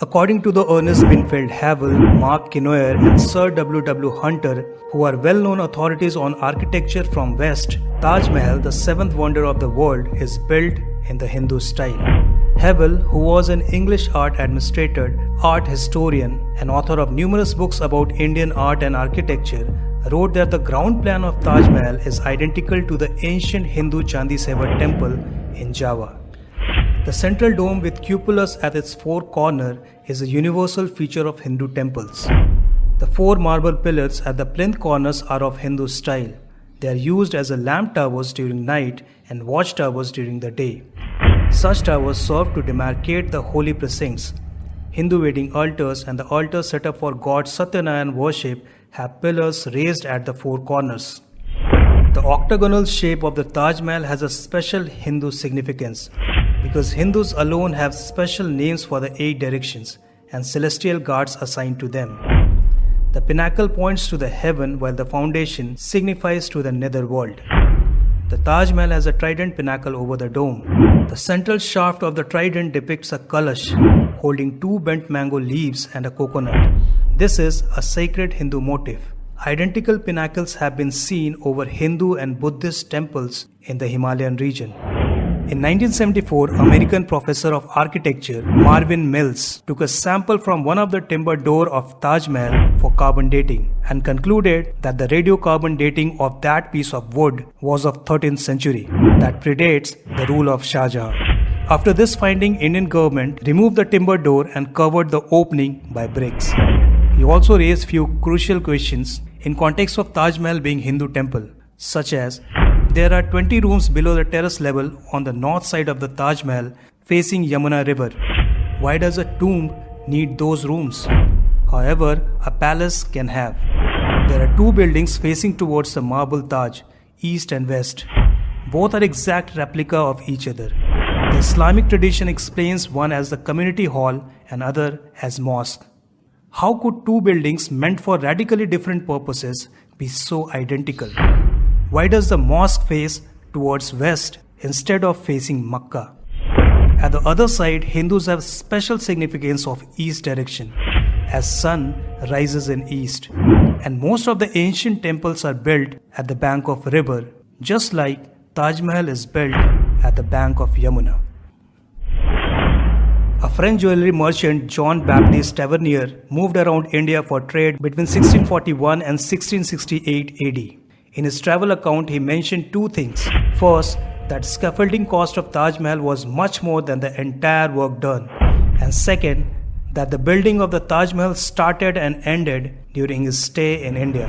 According to the Ernest Binfield Havell, Mark Kenoyer, and Sir W.W. Hunter, who are well-known authorities on architecture from West, Taj Mahal, the seventh wonder of the world, is built in the Hindu style. Havell, who was an English art administrator, art historian, and author of numerous books about Indian art and architecture, wrote that the ground plan of Taj Mahal is identical to the ancient Hindu Chandi Seva temple in Java. The central dome with cupolas at its four corners is a universal feature of Hindu temples. The four marble pillars at the plinth corners are of Hindu style. They are used as lamp towers during night and watchtowers during the day. Such towers serve to demarcate the holy precincts. Hindu wedding altars and the altars set up for god Satyanarayan worship have pillars raised at the four corners. The octagonal shape of the Taj Mahal has a special Hindu significance because Hindus alone have special names for the 8 directions and celestial guards assigned to them. The pinnacle points to the heaven while the foundation signifies to the netherworld. The Taj Mahal has a trident pinnacle over the dome. The central shaft of the trident depicts a kalash holding 2 bent mango leaves and a coconut. This is a sacred Hindu motif. Identical pinnacles have been seen over Hindu and Buddhist temples in the Himalayan region. In 1974, American professor of architecture Marvin Mills took a sample from one of the timber door of Taj Mahal for carbon dating and concluded that the radiocarbon dating of that piece of wood was of 13th century that predates the rule of Shah Jahan. After this finding, Indian government removed the timber door and covered the opening by bricks. He also raised few crucial questions in context of Taj Mahal being Hindu temple, such as there are 20 rooms below the terrace level on the north side of the Taj Mahal facing Yamuna river. Why does a tomb need those rooms? However, a palace can have. There are 2 buildings facing towards the marble Taj, east and west. Both are exact replica of each other. The Islamic tradition explains one as the community hall and other as mosque. How could 2 buildings meant for radically different purposes be so identical? Why does the mosque face towards west instead of facing Makkah? At the other side, Hindus have special significance of east direction, as sun rises in east. And most of the ancient temples are built at the bank of river, just like Taj Mahal is built at the bank of Yamuna. A French jewelry merchant, John Baptiste Tavernier, moved around India for trade between 1641 and 1668 AD. In his travel account, he mentioned 2 things. First, that scaffolding cost of Taj Mahal was much more than the entire work done. And second, that the building of the Taj Mahal started and ended during his stay in India.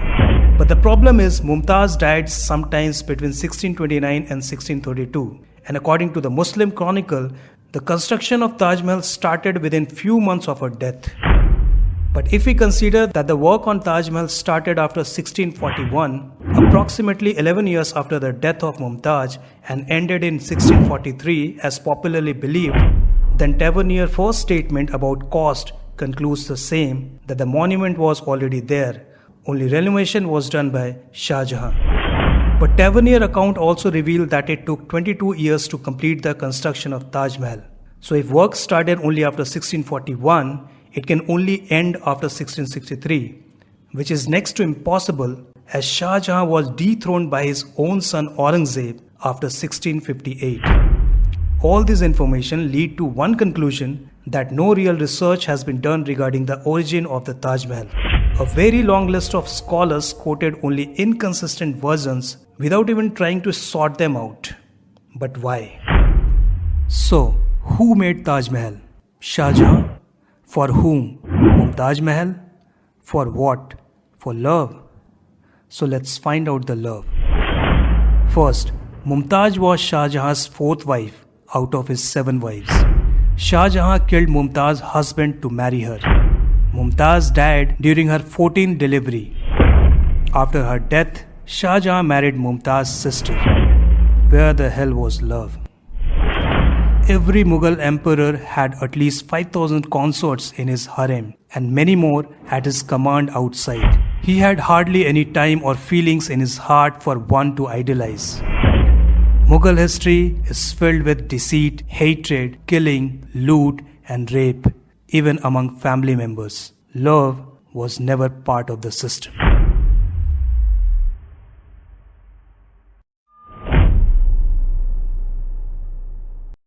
But the problem is Mumtaz died sometimes between 1629 and 1632. And according to the Muslim Chronicle, the construction of Taj Mahal started within few months of her death. But if we consider that the work on Taj Mahal started after 1641, approximately 11 years after the death of Mumtaz, and ended in 1643 as popularly believed, then Tavernier's first statement about cost concludes the same, that the monument was already there, only renovation was done by Shah Jahan. But Tavernier's account also revealed that it took 22 years to complete the construction of Taj Mahal. So if work started only after 1641, it can only end after 1663, which is next to impossible as Shah Jahan was dethroned by his own son Aurangzeb after 1658. All this information lead to one conclusion, that no real research has been done regarding the origin of the Taj Mahal. A very long list of scholars quoted only inconsistent versions without even trying to sort them out. But why? So, who made Taj Mahal? Shah Jahan? For whom? Mumtaz Mahal? For what? For love. So let's find out the love. First, Mumtaz was Shah Jahan's 4th wife out of his 7 wives. Shah Jahan killed Mumtaz's husband to marry her. Mumtaz died during her 14th delivery. After her death, Shah Jahan married Mumtaz's sister. Where the hell was love? Every Mughal emperor had at least 5,000 consorts in his harem and many more at his command outside. He had hardly any time or feelings in his heart for one to idolize. Mughal history is filled with deceit, hatred, killing, loot and rape. even among family members. Love was never part of the system.